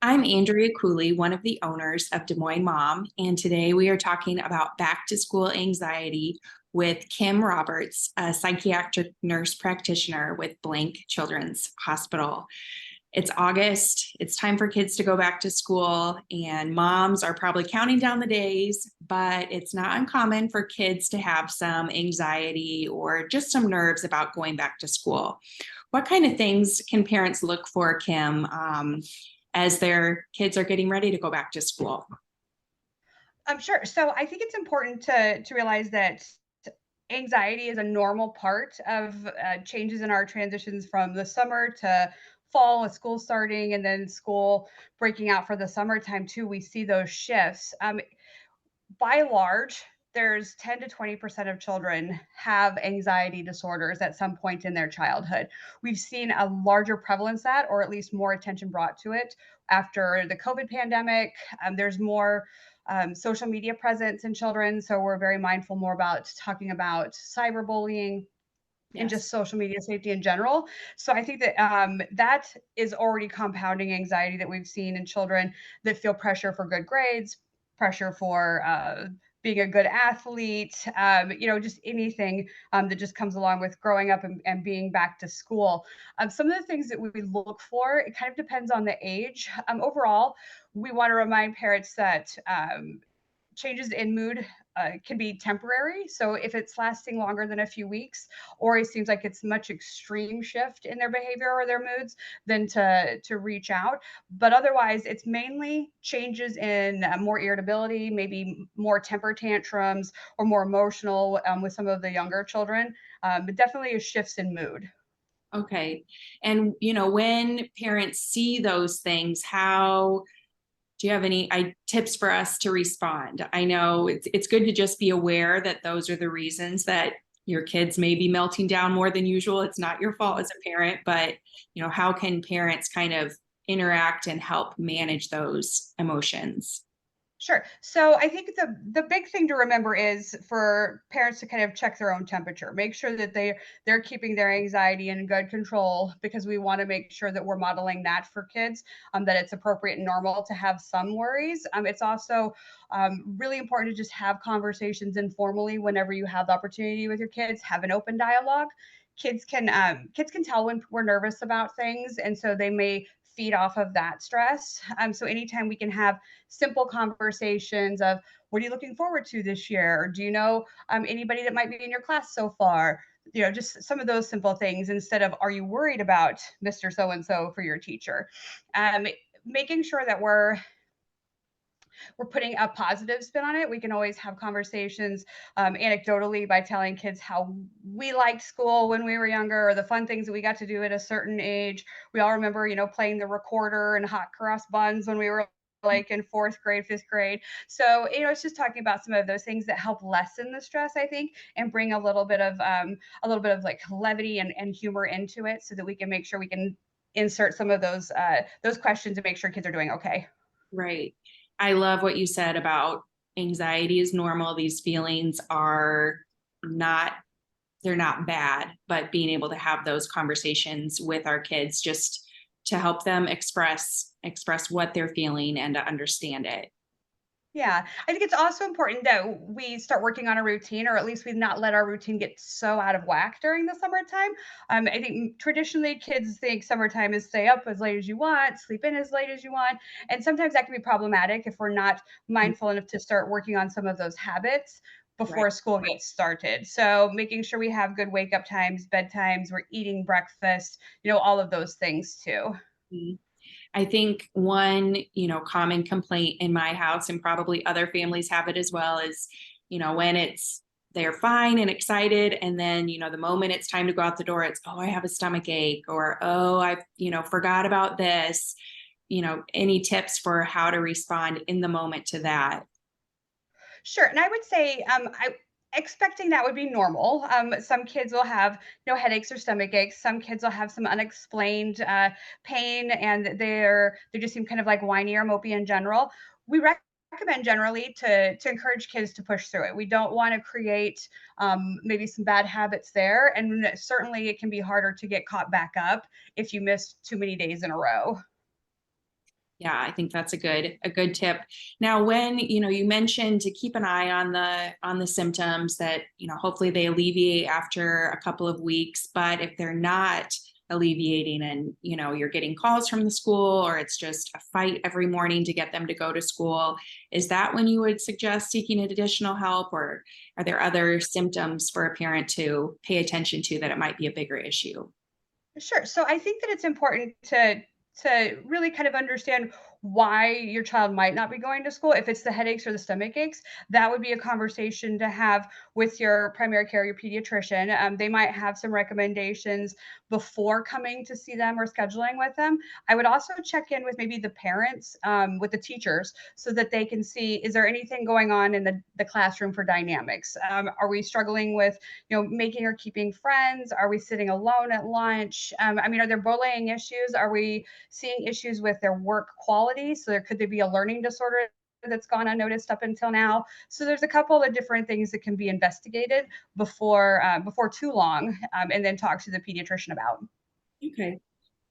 I'm Andrea Cooley, one of the owners of Des Moines Mom, and today we are talking about back to school anxiety with Kim Roberts, a psychiatric nurse practitioner with Blank Children's Hospital. It's August, it's time for kids to go back to school, and moms are probably counting down the days, but it's not uncommon for kids to have some anxiety or just some nerves about going back to school. What kind of things can parents look for, Kim, as their kids are getting ready to go back to school? Sure. So I think it's important to realize that anxiety is a normal part of changes in our transitions from the summer to fall, with school starting, and then school breaking out for the summertime too. We see those shifts. By and large, there's 10 to 20% of children have anxiety disorders at some point in their childhood. We've seen a larger prevalence that, or at least more attention brought to it after the COVID pandemic. There's more social media presence in children. So we're very mindful more about talking about cyberbullying and Yes. just social media safety in general. So I think that that is already compounding anxiety that we've seen in children that feel pressure for good grades, pressure for being a good athlete, just anything that just comes along with growing up and being back to school. Some of the things that we look for, it kind of depends on the age. Overall, we want to remind parents that changes in mood can be temporary. So if it's lasting longer than a few weeks, or it seems like it's much extreme shift in their behavior or their moods, then to reach out. But otherwise, it's mainly changes in more irritability, maybe more temper tantrums, or more emotional with some of the younger children. But definitely shifts in mood. Okay. And, when parents see those things, how do you have any tips for us to respond? I know it's good to just be aware that those are the reasons that your kids may be melting down more than usual. It's not your fault as a parent, but how can parents kind of interact and help manage those emotions? Sure. So I think the big thing to remember is for parents to kind of check their own temperature. Make sure that they're keeping their anxiety in good control, because we want to make sure that we're modeling that for kids, that it's appropriate and normal to have some worries. It's also really important to just have conversations informally whenever you have the opportunity with your kids. Have an open dialogue. Kids can tell when we're nervous about things, and so they may feed off of that stress. So anytime we can have simple conversations of, what are you looking forward to this year? Or do you know anybody that might be in your class so far? Just some of those simple things, instead of, are you worried about Mr. So and so for your teacher? Um, Making sure that we're putting a positive spin on it. We can always have conversations anecdotally by telling kids how we liked school when we were younger, or the fun things that we got to do at a certain age. We all remember, playing the recorder and hot cross buns when we were like in fourth grade, fifth grade. So, it's just talking about some of those things that help lessen the stress, I think, and bring a little bit of like levity and humor into it, so that we can make sure we can insert some of those questions and make sure kids are doing okay. Right. I love what you said about anxiety is normal. These feelings are not, they're not bad, but being able to have those conversations with our kids just to help them express what they're feeling and to understand it. Yeah, I think it's also important that we start working on a routine, or at least we not let our routine get so out of whack during the summertime. I think traditionally kids think summertime is stay up as late as you want, sleep in as late as you want, and sometimes that can be problematic if we're not mindful enough to start working on some of those habits Right. before school gets started. So making sure we have good wake up times, bedtimes, we're eating breakfast, all of those things too. I think one, common complaint in my house, and probably other families have it as well, is, when they're fine and excited. And then, the moment it's time to go out the door, it's, oh, I have a stomach ache, or, oh, I, forgot about this. Any tips for how to respond in the moment to that? Sure, and I would say, I expecting that would be normal. Some kids will have headaches or stomach aches. Some kids will have some unexplained pain, and they just seem kind of like whiny or mopey in general. We recommend generally to encourage kids to push through it. We don't want to create maybe some bad habits there, and certainly it can be harder to get caught back up if you miss too many days in a row. Yeah, I think that's a good tip. Now, when, you mentioned to keep an eye on the symptoms that, hopefully they alleviate after a couple of weeks, but if they're not alleviating and, you're getting calls from the school or it's just a fight every morning to get them to go to school, is that when you would suggest seeking additional help, or are there other symptoms for a parent to pay attention to that it might be a bigger issue? Sure. So I think that it's important to really kind of understand why your child might not be going to school. If it's the headaches or the stomach aches, that would be a conversation to have with your primary care, your pediatrician. They might have some recommendations before coming to see them or scheduling with them. I would also check in with maybe the parents, with the teachers, so that they can see, is there anything going on in the classroom for dynamics? Are we struggling with making or keeping friends? Are we sitting alone at lunch? I mean, are there bullying issues? Are we seeing issues with their work quality? So could there be a learning disorder that's gone unnoticed up until now? So there's a couple of different things that can be investigated before too long, and then talk to the pediatrician about. Okay.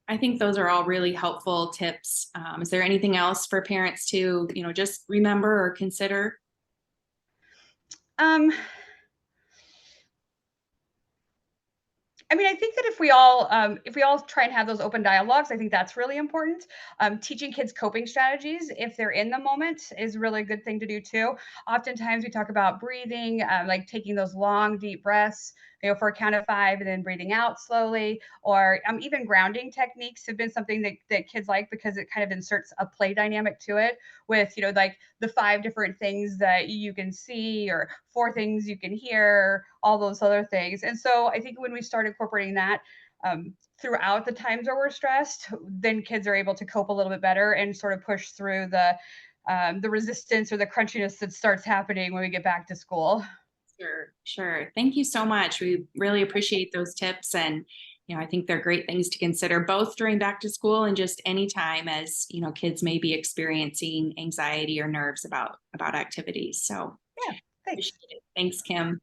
I think those are all really helpful tips. Is there anything else for parents to, just remember or consider? Um, I mean, I think that if we all try and have those open dialogues, I think that's really important. Teaching kids coping strategies if they're in the moment is really a good thing to do too. Oftentimes, we talk about breathing, like taking those long, deep breaths, for a count of 5, and then breathing out slowly. Or even grounding techniques have been something that kids like, because it kind of inserts a play dynamic to it, with like the 5 different things that you can see, or 4 things you can hear, all those other things. And so I think when we start incorporating that, throughout the times where we're stressed, then kids are able to cope a little bit better and sort of push through the resistance or the crunchiness that starts happening when we get back to school. Sure, sure. Thank you so much. We really appreciate those tips. And, I think they're great things to consider both during back to school and just any time, as, kids may be experiencing anxiety or nerves about activities. So Yeah, thanks. appreciate it. Thanks, Kim.